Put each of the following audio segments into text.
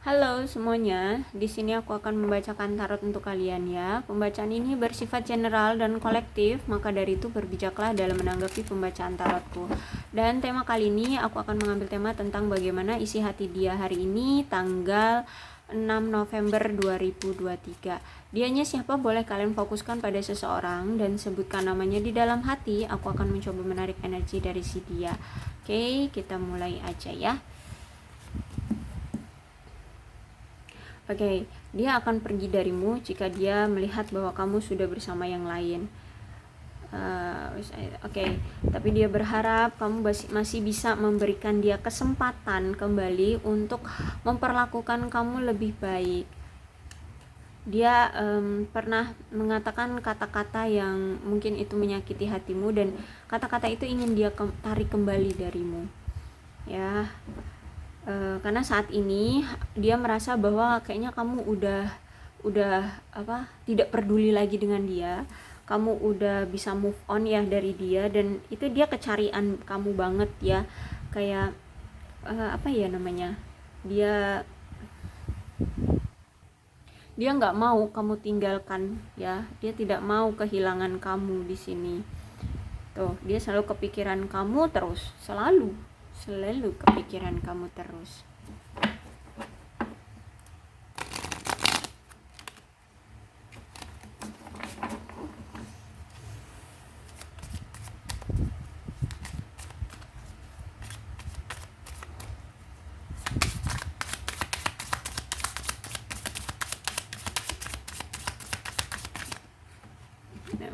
Halo semuanya, di sini aku akan membacakan tarot untuk kalian ya. Pembacaan ini bersifat general dan kolektif, maka dari itu berbijaklah dalam menanggapi pembacaan tarotku. Dan tema kali ini aku akan mengambil tema tentang bagaimana isi hati dia hari ini tanggal 6 November 2023. Dianya siapa boleh kalian fokuskan pada seseorang dan sebutkan namanya di dalam hati. Aku akan mencoba menarik energi dari si dia. Oke, kita mulai aja ya. Oke, dia akan pergi darimu jika dia melihat bahwa kamu sudah bersama yang lain. Tapi dia berharap kamu masih bisa memberikan dia kesempatan kembali untuk memperlakukan kamu lebih baik. Dia pernah mengatakan kata-kata yang mungkin itu menyakiti hatimu, dan kata-kata itu ingin dia tarik kembali darimu. Ya. Karena saat ini dia merasa bahwa kayaknya kamu udah tidak peduli lagi dengan dia, kamu udah bisa move on ya dari dia, dan itu dia kecarian kamu banget ya, kayak dia nggak mau kamu tinggalkan ya, dia tidak mau kehilangan kamu di sini. Tuh, dia selalu kepikiran kamu terus, selalu kepikiran kamu terus. No.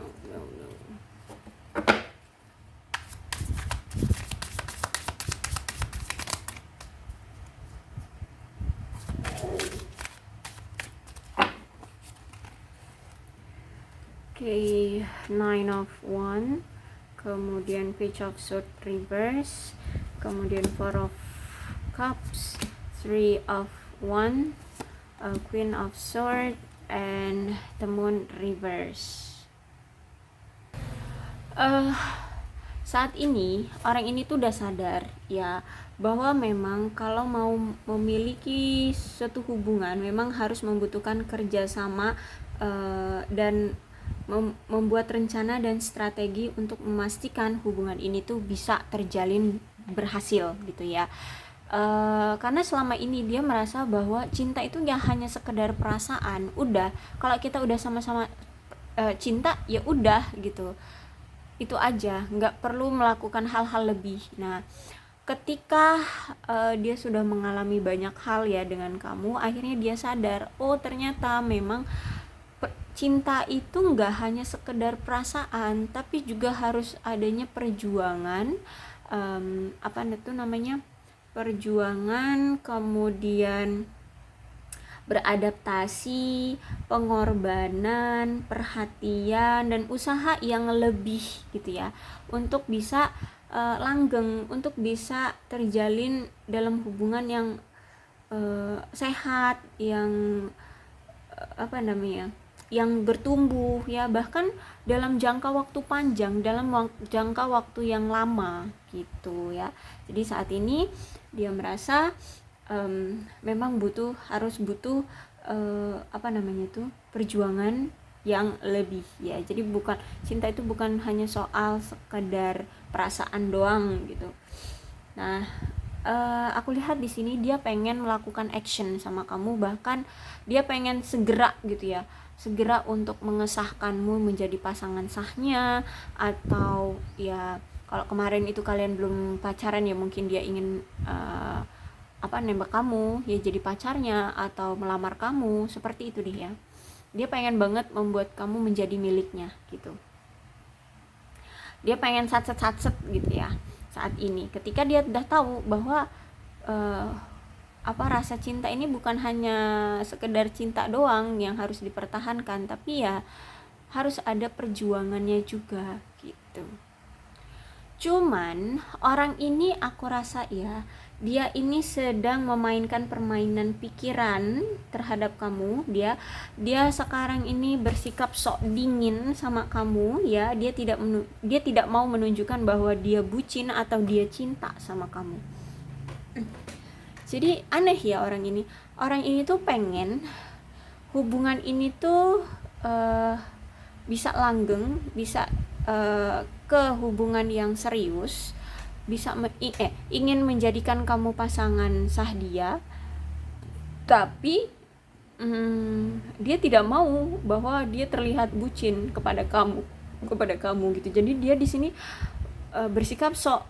Oke, Nine of Wands, kemudian Page of Swords reverse, kemudian Four of Cups, Three of Wands, Queen of Swords, and the Moon reverse. Saat ini orang ini tuh udah sadar ya, bahwa memang kalau mau memiliki suatu hubungan memang harus membutuhkan kerjasama dan membuat rencana dan strategi untuk memastikan hubungan ini tuh bisa terjalin berhasil gitu ya. Karena selama ini dia merasa bahwa cinta itu ya hanya sekedar perasaan. Udah, kalau kita udah sama-sama cinta ya udah gitu, itu aja, nggak perlu melakukan hal-hal lebih. Nah, ketika dia sudah mengalami banyak hal ya dengan kamu, akhirnya dia sadar, oh ternyata memang cinta itu nggak hanya sekedar perasaan, tapi juga harus adanya perjuangan, perjuangan, kemudian beradaptasi, pengorbanan, perhatian, dan usaha yang lebih gitu ya, untuk bisa langgeng, untuk bisa terjalin dalam hubungan yang sehat, yang yang bertumbuh ya, bahkan dalam jangka waktu panjang, dalam jangka waktu yang lama gitu ya. Jadi saat ini dia merasa memang harus butuh perjuangan yang lebih ya. Jadi cinta itu bukan hanya soal sekedar perasaan doang gitu. Nah, aku lihat di sini dia pengen melakukan action sama kamu, bahkan dia pengen segera gitu ya, segera untuk mengesahkanmu menjadi pasangan sahnya, atau ya kalau kemarin itu kalian belum pacaran ya mungkin dia ingin nembak kamu ya jadi pacarnya, atau melamar kamu, seperti itu deh ya. Dia pengen banget membuat kamu menjadi miliknya gitu. Dia pengen satset gitu ya saat ini, ketika dia udah tahu bahwa rasa cinta ini bukan hanya sekedar cinta doang yang harus dipertahankan, tapi ya harus ada perjuangannya juga gitu. Cuman orang ini aku rasa ya, dia ini sedang memainkan permainan pikiran terhadap kamu. Dia sekarang ini bersikap sok dingin sama kamu ya. Dia tidak mau menunjukkan bahwa dia bucin atau dia cinta sama kamu. Jadi aneh ya orang ini tuh pengen hubungan ini tuh bisa langgeng, bisa ke hubungan yang serius, bisa ingin menjadikan kamu pasangan sah dia, tapi dia tidak mau bahwa dia terlihat bucin kepada kamu gitu. Jadi dia di sini bersikap sok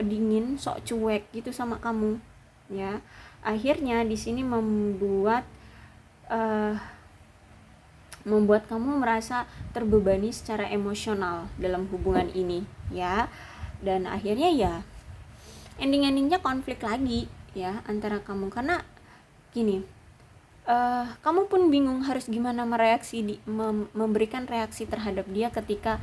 dingin, sok cuek gitu sama kamu ya. Akhirnya di sini membuat kamu merasa terbebani secara emosional dalam hubungan ini ya. Dan akhirnya ya endingnya konflik lagi ya antara kamu, karena gini, kamu pun bingung harus gimana memberikan reaksi terhadap dia ketika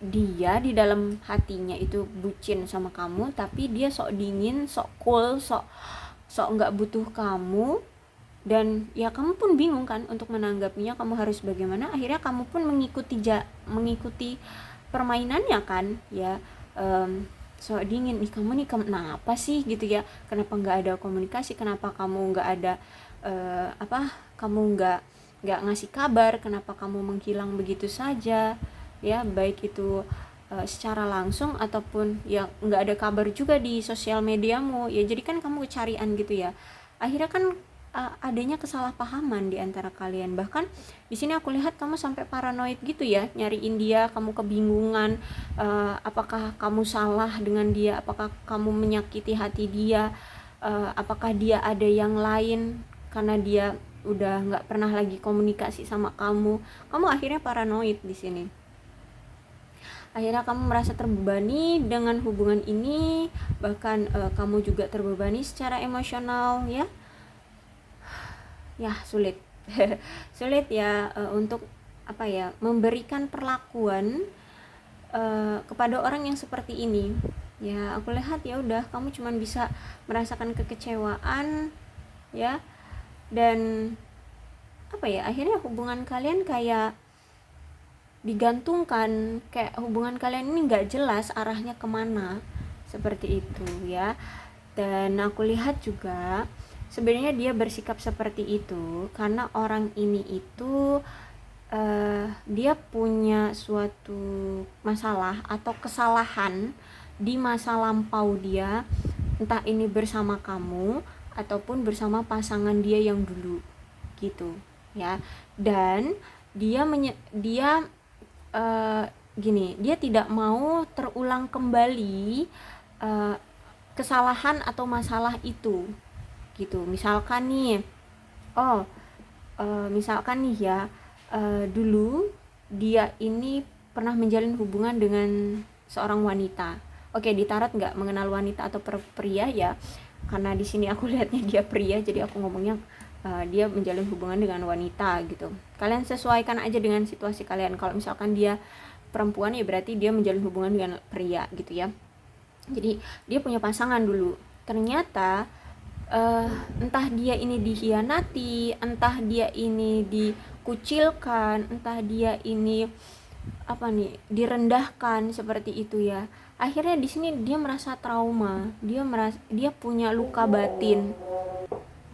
dia di dalam hatinya itu bucin sama kamu, tapi dia sok dingin, sok cool, sok nggak butuh kamu. Dan ya kamu pun bingung kan untuk menanggapinya, kamu harus bagaimana. Akhirnya kamu pun mengikuti permainannya kan ya. Sok dingin nih kamu nih, kenapa sih gitu ya, kenapa nggak ada komunikasi, kenapa kamu nggak ada kamu nggak ngasih kabar, kenapa kamu menghilang begitu saja ya, baik itu secara langsung ataupun ya nggak ada kabar juga di sosial mediamu ya. Jadi kan kamu kecarian gitu ya. Akhirnya kan adanya kesalahpahaman di antara kalian. Bahkan di sini aku lihat kamu sampai paranoid gitu ya, nyariin dia, kamu kebingungan apakah kamu salah dengan dia, apakah kamu menyakiti hati dia, apakah dia ada yang lain karena dia udah nggak pernah lagi komunikasi sama kamu. Kamu akhirnya paranoid di sini. Akhirnya kamu merasa terbebani dengan hubungan ini, bahkan kamu juga terbebani secara emosional ya. Ya sulit sulit ya untuk memberikan perlakuan kepada orang yang seperti ini ya. Aku lihat ya udah kamu cuman bisa merasakan kekecewaan ya, dan akhirnya hubungan kalian kayak digantungkan, kayak hubungan kalian ini nggak jelas arahnya kemana, seperti itu ya. Dan aku lihat juga sebenarnya dia bersikap seperti itu karena orang ini itu dia punya suatu masalah atau kesalahan di masa lampau dia, entah ini bersama kamu ataupun bersama pasangan dia yang dulu gitu ya. Dan dia tidak mau terulang kembali kesalahan atau masalah itu gitu. Misalkan nih ya, dulu dia ini pernah menjalin hubungan dengan seorang wanita. Oke, di tarot nggak mengenal wanita atau pria ya, karena di sini aku lihatnya dia pria, jadi aku ngomongnya dia menjalin hubungan dengan wanita gitu. Kalian sesuaikan aja dengan situasi kalian. Kalau misalkan dia perempuan ya berarti dia menjalin hubungan dengan pria gitu ya. Jadi dia punya pasangan dulu. Ternyata entah dia ini dikhianati, entah dia ini dikucilkan, entah dia ini direndahkan seperti itu ya. Akhirnya di sini dia merasa trauma, dia punya luka batin.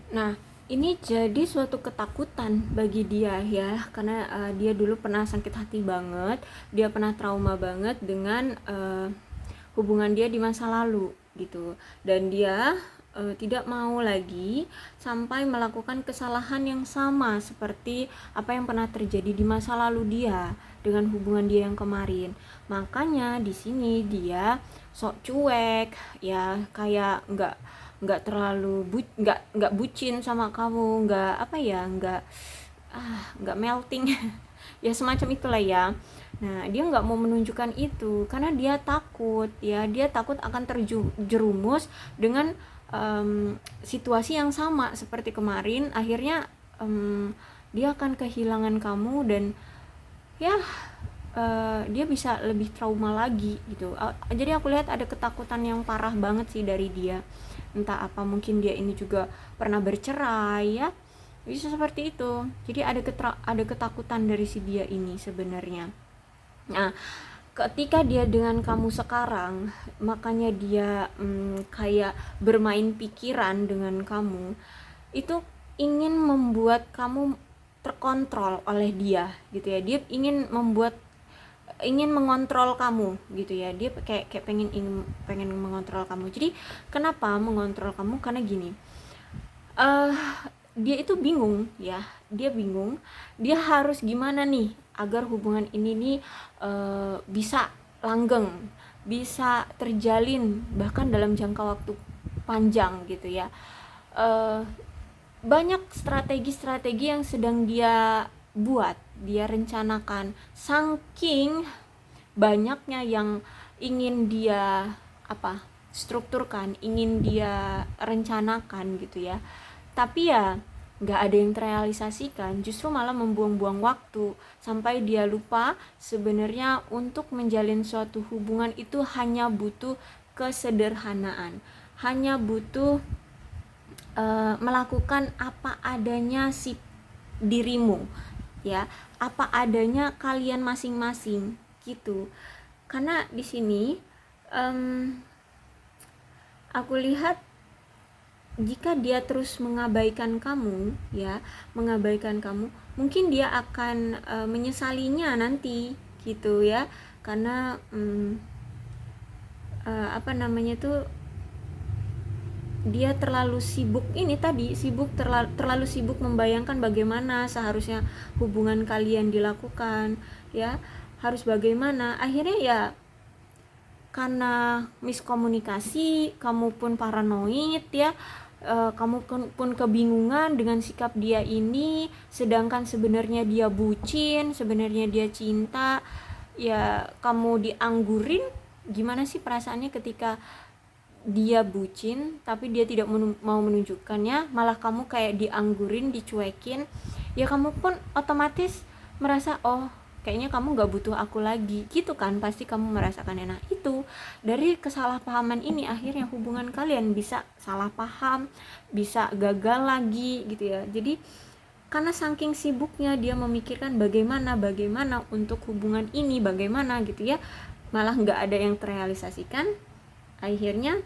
Nah, ini jadi suatu ketakutan bagi dia ya, karena dia dulu pernah sakit hati banget, dia pernah trauma banget dengan hubungan dia di masa lalu gitu. Dan dia tidak mau lagi sampai melakukan kesalahan yang sama seperti apa yang pernah terjadi di masa lalu dia dengan hubungan dia yang kemarin. Makanya di sini dia sok cuek ya, kayak nggak terlalu nggak bucin sama kamu, nggak melting ya, semacam itulah ya. Nah, dia nggak mau menunjukkan itu karena dia takut akan terjerumus dengan situasi yang sama seperti kemarin. Akhirnya dia akan kehilangan kamu dan ya dia bisa lebih trauma lagi gitu. Jadi aku lihat ada ketakutan yang parah banget sih dari dia. Entah apa, mungkin dia ini juga pernah bercerai ya, bisa seperti itu. Jadi ada ketakutan dari si dia ini sebenarnya. Nah, ketika dia dengan kamu sekarang, makanya dia kayak bermain pikiran dengan kamu, itu ingin membuat kamu terkontrol oleh dia gitu ya. Dia ingin mengontrol kamu gitu ya. Dia kayak pengen mengontrol kamu. Jadi kenapa mengontrol kamu? Karena gini, dia itu bingung ya, dia harus gimana nih agar hubungan ini nih bisa langgeng, bisa terjalin bahkan dalam jangka waktu panjang gitu ya. Banyak strategi-strategi yang sedang dia buat, dia rencanakan, saking banyaknya yang ingin dia strukturkan, ingin dia rencanakan gitu ya. Tapi ya nggak ada yang terrealisasikan, justru malah membuang-buang waktu sampai dia lupa sebenarnya untuk menjalin suatu hubungan itu hanya butuh kesederhanaan, hanya butuh melakukan apa adanya si dirimu ya, apa adanya kalian masing-masing gitu. Karena di sini aku lihat jika dia terus mengabaikan kamu ya, mungkin dia akan menyesalinya nanti gitu ya. Karena dia terlalu sibuk terlalu sibuk membayangkan bagaimana seharusnya hubungan kalian dilakukan ya, harus bagaimana. Akhirnya ya karena miskomunikasi, kamu pun paranoid ya, kamu pun kebingungan dengan sikap dia ini, sedangkan sebenarnya dia bucin, sebenarnya dia cinta ya. Kamu dianggurin, gimana sih perasaannya ketika dia bucin tapi dia tidak mau menunjukkannya, malah kamu kayak dianggurin, dicuekin ya. Kamu pun otomatis merasa, oh kayaknya kamu gak butuh aku lagi gitu kan, pasti kamu merasakan. Nah itu dari kesalahpahaman ini akhirnya hubungan kalian bisa salah paham, bisa gagal lagi gitu ya. Jadi karena saking sibuknya dia memikirkan bagaimana untuk hubungan ini, bagaimana gitu ya, malah gak ada yang terrealisasikan. Akhirnya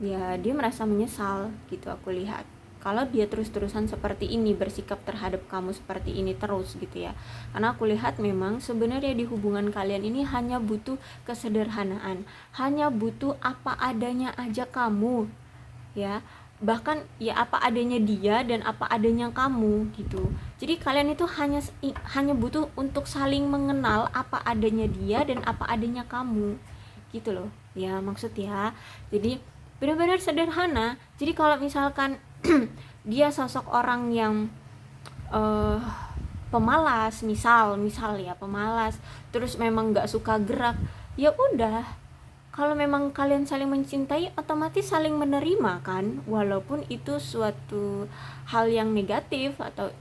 ya dia merasa menyesal gitu. Aku lihat kalau dia terus-terusan seperti ini, bersikap terhadap kamu seperti ini terus gitu ya. Karena aku lihat memang sebenarnya di hubungan kalian ini hanya butuh kesederhanaan, hanya butuh apa adanya aja kamu ya, bahkan ya apa adanya dia dan apa adanya kamu gitu. Jadi kalian itu hanya butuh untuk saling mengenal apa adanya dia dan apa adanya kamu gitu loh ya, maksud ya. Jadi benar-benar sederhana. Jadi kalau misalkan dia sosok orang yang pemalas, misal ya pemalas, terus memang nggak suka gerak, ya udah, kalau memang kalian saling mencintai, otomatis saling menerima kan, walaupun itu suatu hal yang negatif atau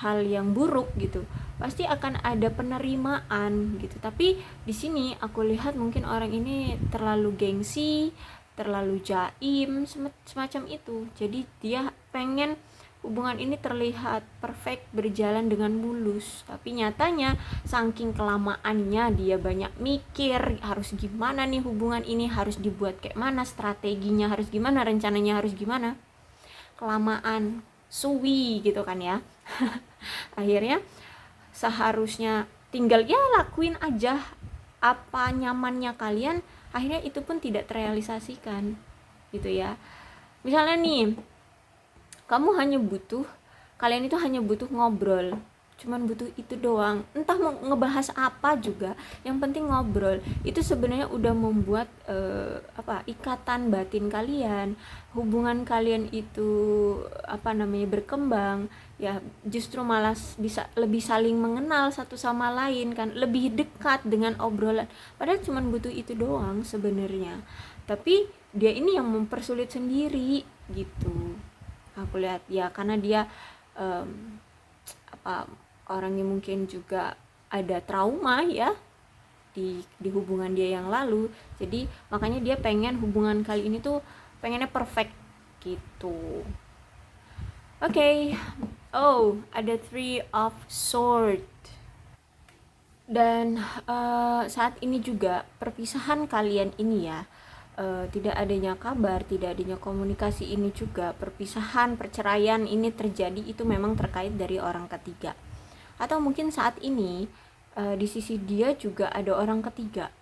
hal yang buruk gitu, pasti akan ada penerimaan gitu. Tapi di sini aku lihat mungkin orang ini terlalu gengsi, terlalu jaim, semacam itu. Jadi dia pengen hubungan ini terlihat perfect, berjalan dengan mulus, tapi nyatanya saking kelamaannya dia banyak mikir, harus gimana nih hubungan ini, harus dibuat kayak mana, strateginya harus gimana, rencananya harus gimana, kelamaan suwi gitu kan ya. Akhirnya seharusnya tinggal ya lakuin aja apa nyamannya kalian, akhirnya itu pun tidak terrealisasikan gitu ya. Misalnya nih, kalian itu hanya butuh ngobrol, cuman butuh itu doang, entah mau ngebahas apa juga, yang penting ngobrol. Itu sebenarnya udah membuat ikatan batin kalian, hubungan kalian itu berkembang ya, justru malah bisa lebih saling mengenal satu sama lain kan, lebih dekat dengan obrolan, padahal cuman butuh itu doang sebenarnya. Tapi dia ini yang mempersulit sendiri gitu, aku lihat ya. Karena dia orangnya mungkin juga ada trauma ya di hubungan dia yang lalu, jadi makanya dia pengen hubungan kali ini tuh pengennya perfect gitu. Oke. Oh, ada Three of Sword. Dan saat ini juga perpisahan kalian ini ya, tidak adanya kabar, tidak adanya komunikasi ini juga, perpisahan, perceraian ini terjadi itu memang terkait dari orang ketiga. Atau mungkin saat ini di sisi dia juga ada orang ketiga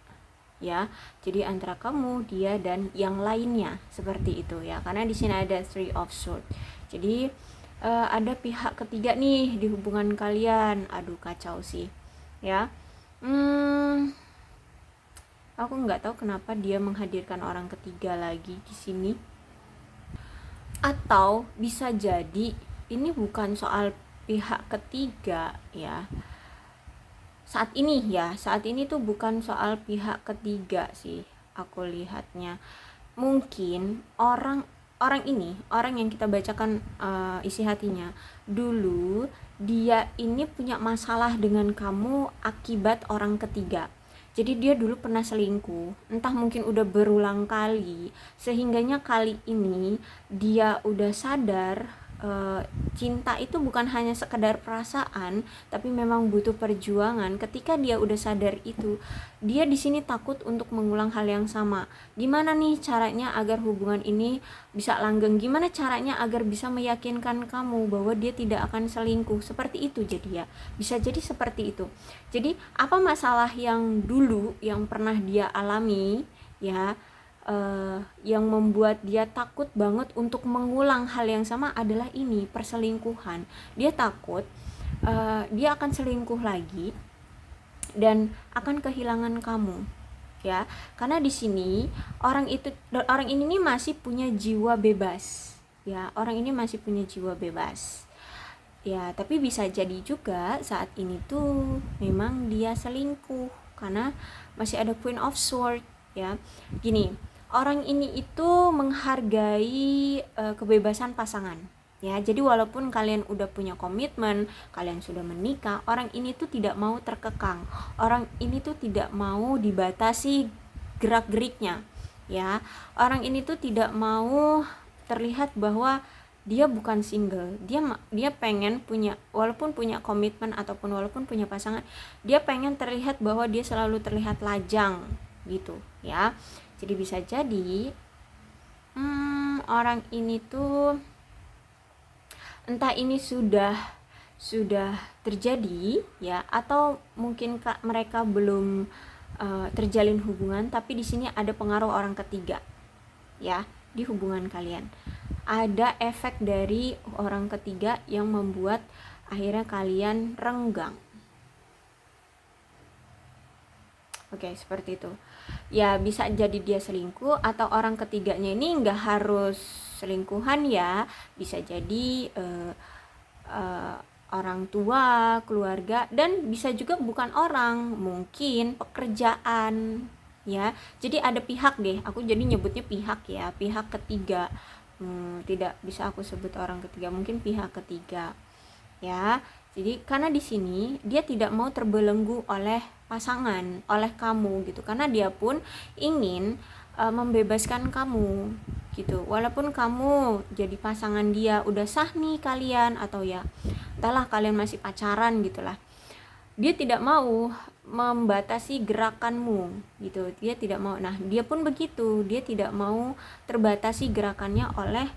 ya. Jadi antara kamu, dia, dan yang lainnya seperti itu ya. Karena di sini ada Three of Swords. Jadi ada pihak ketiga nih di hubungan kalian. Aduh, kacau sih ya. Aku nggak tahu kenapa dia menghadirkan orang ketiga lagi di sini. Atau bisa jadi ini bukan soal pihak ketiga ya. Saat ini tuh bukan soal pihak ketiga sih aku lihatnya. Mungkin orang yang kita bacakan isi hatinya dulu, dia ini punya masalah dengan kamu akibat orang ketiga. Jadi dia dulu pernah selingkuh, entah mungkin udah berulang kali, sehingganya kali ini dia udah sadar cinta itu bukan hanya sekedar perasaan, tapi memang butuh perjuangan. Ketika dia udah sadar itu, dia di sini takut untuk mengulang hal yang sama. Gimana nih caranya agar hubungan ini bisa langgeng? Gimana caranya agar bisa meyakinkan kamu bahwa dia tidak akan selingkuh? Seperti itu jadi ya. Bisa jadi seperti itu. Jadi apa masalah yang dulu yang pernah dia alami ya, yang membuat dia takut banget untuk mengulang hal yang sama adalah ini, perselingkuhan. Dia takut dia akan selingkuh lagi dan akan kehilangan kamu ya. Karena di sini orang ini nih masih punya jiwa bebas ya. Orang ini masih punya jiwa bebas ya, tapi bisa jadi juga saat ini tuh memang dia selingkuh karena masih ada Queen of Swords ya. Gini, orang ini itu menghargai kebebasan pasangan ya. Jadi walaupun kalian udah punya komitmen, kalian sudah menikah, orang ini tuh tidak mau terkekang. Orang ini tuh tidak mau dibatasi gerak-geriknya ya. Orang ini tuh tidak mau terlihat bahwa dia bukan single. Dia pengen punya, walaupun punya komitmen ataupun walaupun punya pasangan, dia pengen terlihat bahwa dia selalu terlihat lajang gitu ya. Jadi bisa jadi orang ini tuh entah ini sudah terjadi ya, atau mungkin mereka belum terjalin hubungan, tapi di sini ada pengaruh orang ketiga ya di hubungan kalian. Ada efek dari orang ketiga yang membuat akhirnya kalian renggang. Oke, seperti itu. Ya bisa jadi dia selingkuh, atau orang ketiganya ini nggak harus selingkuhan ya. Bisa jadi orang tua, keluarga, dan bisa juga bukan orang, mungkin pekerjaan ya. Jadi ada pihak deh, aku jadi nyebutnya pihak ya, pihak ketiga. Tidak bisa aku sebut orang ketiga, mungkin pihak ketiga ya. Jadi karena di sini dia tidak mau terbelenggu oleh pasangan, oleh kamu gitu, karena dia pun ingin membebaskan kamu gitu. Walaupun kamu jadi pasangan dia, udah sah nih kalian, atau ya entahlah kalian masih pacaran gitulah, dia tidak mau membatasi gerakanmu gitu. Dia tidak mau. Nah, dia pun begitu, dia tidak mau terbatasi gerakannya oleh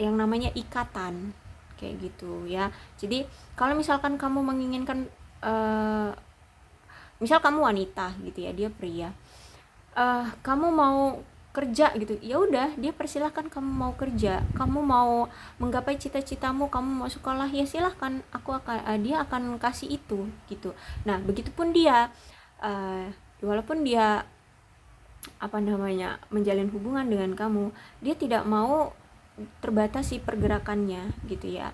yang namanya ikatan kayak gitu ya. Jadi kalau misalkan kamu menginginkan misal kamu wanita gitu ya, dia pria, kamu mau kerja gitu, ya udah, dia persilahkan kamu mau kerja, kamu mau menggapai cita-citamu, kamu mau sekolah, ya silahkan, dia akan kasih itu gitu. Nah begitupun dia, walaupun dia menjalin hubungan dengan kamu, dia tidak mau terbatasi pergerakannya gitu ya.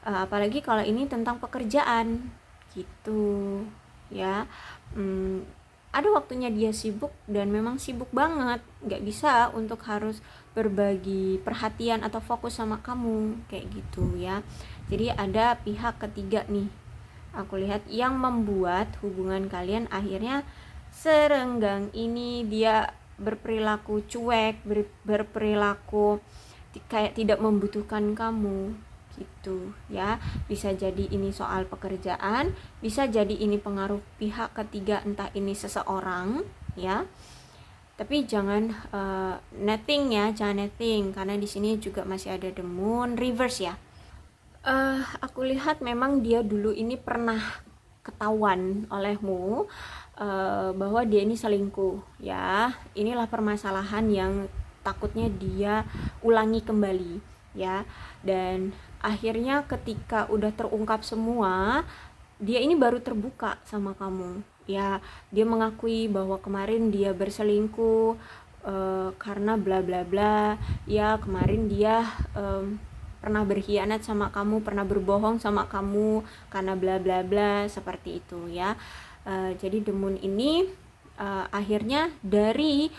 Apalagi kalau ini tentang pekerjaan gitu ya. Ada waktunya dia sibuk, dan memang sibuk banget, gak bisa untuk harus berbagi perhatian atau fokus sama kamu kayak gitu ya. Jadi ada pihak ketiga nih, aku lihat, yang membuat hubungan kalian akhirnya serenggang ini. Dia berperilaku cuek, berperilaku kayak tidak membutuhkan kamu gitu ya. Bisa jadi ini soal pekerjaan, bisa jadi ini pengaruh pihak ketiga, entah ini seseorang ya. Tapi jangan netting ya, jangan netting karena di sini juga masih ada the moon reverse ya. Aku lihat memang dia dulu ini pernah ketahuan olehmu bahwa dia ini selingkuh ya. Inilah permasalahan yang takutnya dia ulangi kembali ya. Dan akhirnya ketika udah terungkap semua, dia ini baru terbuka sama kamu ya. Dia mengakui bahwa kemarin dia berselingkuh karena bla bla bla ya. Kemarin dia pernah berkhianat sama kamu, pernah berbohong sama kamu karena bla bla bla, seperti itu ya. Jadi the moon ini akhirnya dari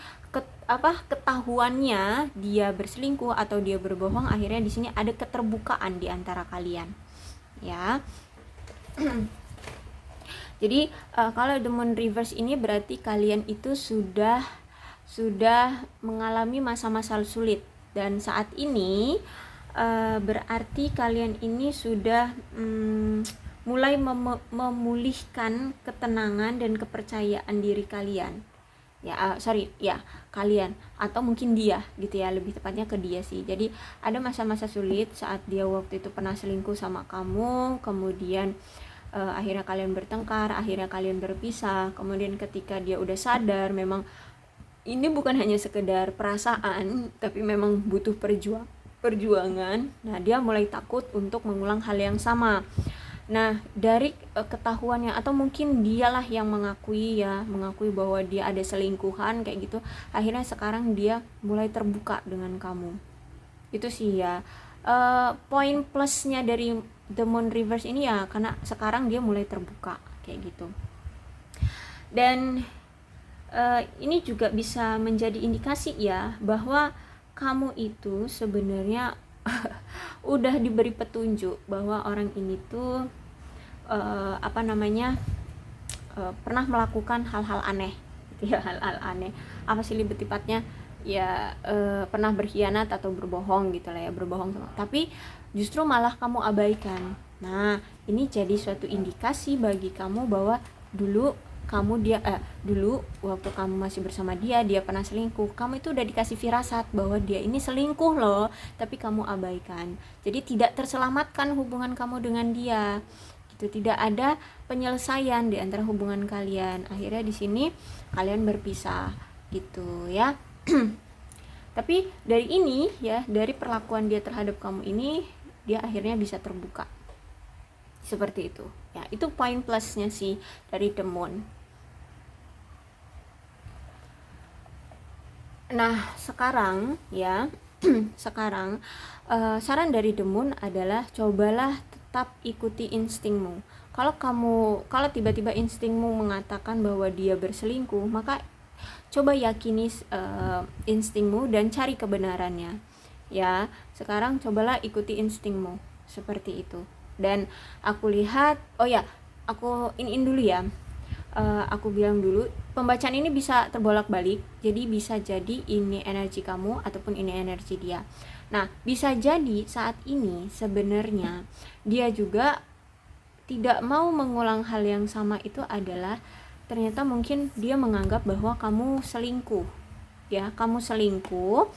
ketahuannya dia berselingkuh atau dia berbohong, akhirnya di sini ada keterbukaan di antara kalian ya. Jadi kalau the moon reverse ini berarti kalian itu sudah mengalami masa-masa sulit, dan saat ini berarti kalian ini sudah mulai memulihkan ketenangan dan kepercayaan diri kalian ya. Kalian atau mungkin dia gitu ya, lebih tepatnya ke dia sih. Jadi ada masa-masa sulit saat dia waktu itu pernah selingkuh sama kamu, kemudian akhirnya kalian bertengkar, akhirnya kalian berpisah. Kemudian ketika dia udah sadar memang ini bukan hanya sekedar perasaan, tapi memang butuh perjuangan. Nah, dia mulai takut untuk mengulang hal yang sama. Nah, dari ketahuannya, atau mungkin dialah yang mengakui bahwa dia ada selingkuhan kayak gitu. Akhirnya sekarang dia mulai terbuka dengan kamu. Itu sih ya. Poin plusnya dari the moon reverse ini ya, karena sekarang dia mulai terbuka kayak gitu. Dan ini juga bisa menjadi indikasi ya bahwa kamu itu sebenarnya udah diberi petunjuk bahwa orang ini tuh pernah melakukan hal-hal aneh gitu ya. Hal-hal aneh apa sih lebih tepatnya ya, pernah berkhianat atau berbohong gitu lah ya, berbohong sama, tapi justru malah kamu abaikan. Nah, ini jadi suatu indikasi bagi kamu bahwa dulu waktu kamu masih bersama dia pernah selingkuh. Kamu itu udah dikasih firasat bahwa dia ini selingkuh loh, tapi kamu abaikan. Jadi tidak terselamatkan hubungan kamu dengan dia. Gitu, tidak ada penyelesaian di antara hubungan kalian. Akhirnya di sini kalian berpisah gitu ya. Tapi dari ini ya, dari perlakuan dia terhadap kamu ini, dia akhirnya bisa terbuka. Seperti itu. Ya, itu poin plusnya sih dari the moon. Nah, sekarang ya, saran dari the moon adalah cobalah tetap ikuti instingmu. Kalau tiba-tiba instingmu mengatakan bahwa dia berselingkuh, maka coba yakini instingmu dan cari kebenarannya. Ya, sekarang cobalah ikuti instingmu seperti itu. Dan aku lihat, aku iniin dulu ya. Aku bilang dulu, pembacaan ini bisa terbolak-balik. Jadi bisa jadi ini energi kamu ataupun ini energi dia. Nah, bisa jadi saat ini sebenarnya dia juga tidak mau mengulang hal yang sama. Itu adalah ternyata mungkin dia menganggap bahwa kamu selingkuh. Ya, kamu selingkuh.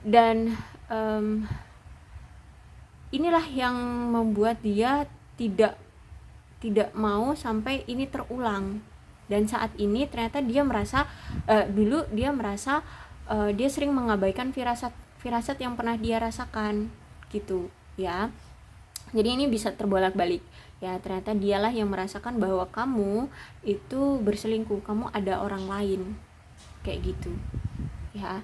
Dan inilah yang membuat dia tidak mau sampai ini terulang. Dan saat ini ternyata dia merasa dulu dia merasa dia sering mengabaikan firasat yang pernah dia rasakan gitu ya. Jadi ini bisa terbolak-balik ya, ternyata dialah yang merasakan bahwa kamu itu berselingkuh, kamu ada orang lain kayak gitu ya.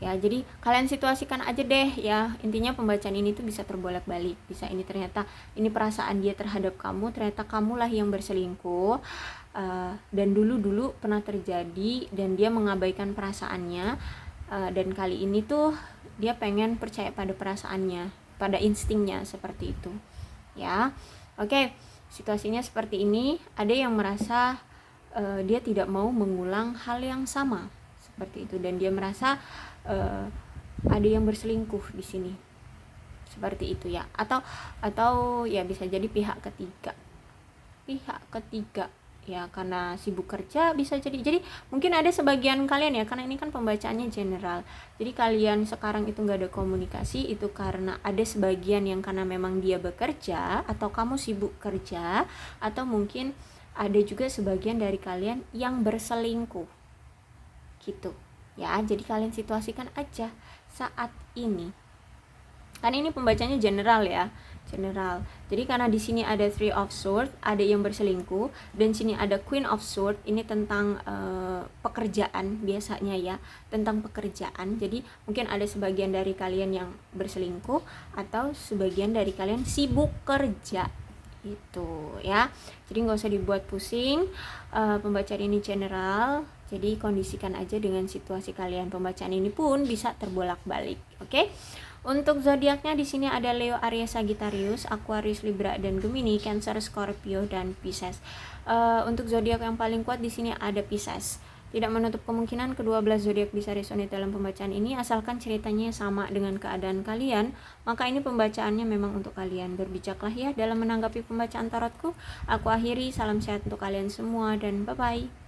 Ya, jadi kalian situasikan aja deh ya. Intinya pembacaan ini tuh bisa terbolak-balik. Bisa ini ternyata ini perasaan dia terhadap kamu, ternyata kamulah yang berselingkuh. Dan dulu pernah terjadi dan dia mengabaikan perasaannya. Dan kali ini tuh dia pengen percaya pada perasaannya, pada instingnya, seperti itu. Ya. Oke, situasinya seperti ini. Ada yang merasa dia tidak mau mengulang hal yang sama seperti itu, dan dia merasa ada yang berselingkuh di sini. Seperti itu ya. Atau ya bisa jadi pihak ketiga ya, karena sibuk kerja bisa jadi mungkin ada sebagian kalian ya, karena ini kan pembacaannya general, jadi kalian sekarang itu nggak ada komunikasi, itu karena ada sebagian yang karena memang dia bekerja atau kamu sibuk kerja, atau mungkin ada juga sebagian dari kalian yang berselingkuh gitu ya. Jadi kalian situasikan aja saat ini, kan ini pembacanya general ya, general. Jadi karena di sini ada Three of Swords, ada yang berselingkuh, dan sini ada Queen of Swords, ini tentang pekerjaan biasanya ya, tentang pekerjaan. Jadi mungkin ada sebagian dari kalian yang berselingkuh atau sebagian dari kalian sibuk kerja itu ya. Jadi nggak usah dibuat pusing. Pembacaan ini general, jadi kondisikan aja dengan situasi kalian. Pembacaan ini pun bisa terbolak-balik, oke? Untuk zodiaknya di sini ada Leo, Aries, Sagittarius, Aquarius, Libra, dan Gemini, Cancer, Scorpio, dan Pisces. Untuk zodiak yang paling kuat di sini ada Pisces. Tidak menutup kemungkinan kedua belas zodiak bisa resonate dalam pembacaan ini, asalkan ceritanya sama dengan keadaan kalian, maka ini pembacaannya memang untuk kalian. Berbijaklah ya dalam menanggapi pembacaan tarotku. Aku akhiri, salam sehat untuk kalian semua dan bye-bye.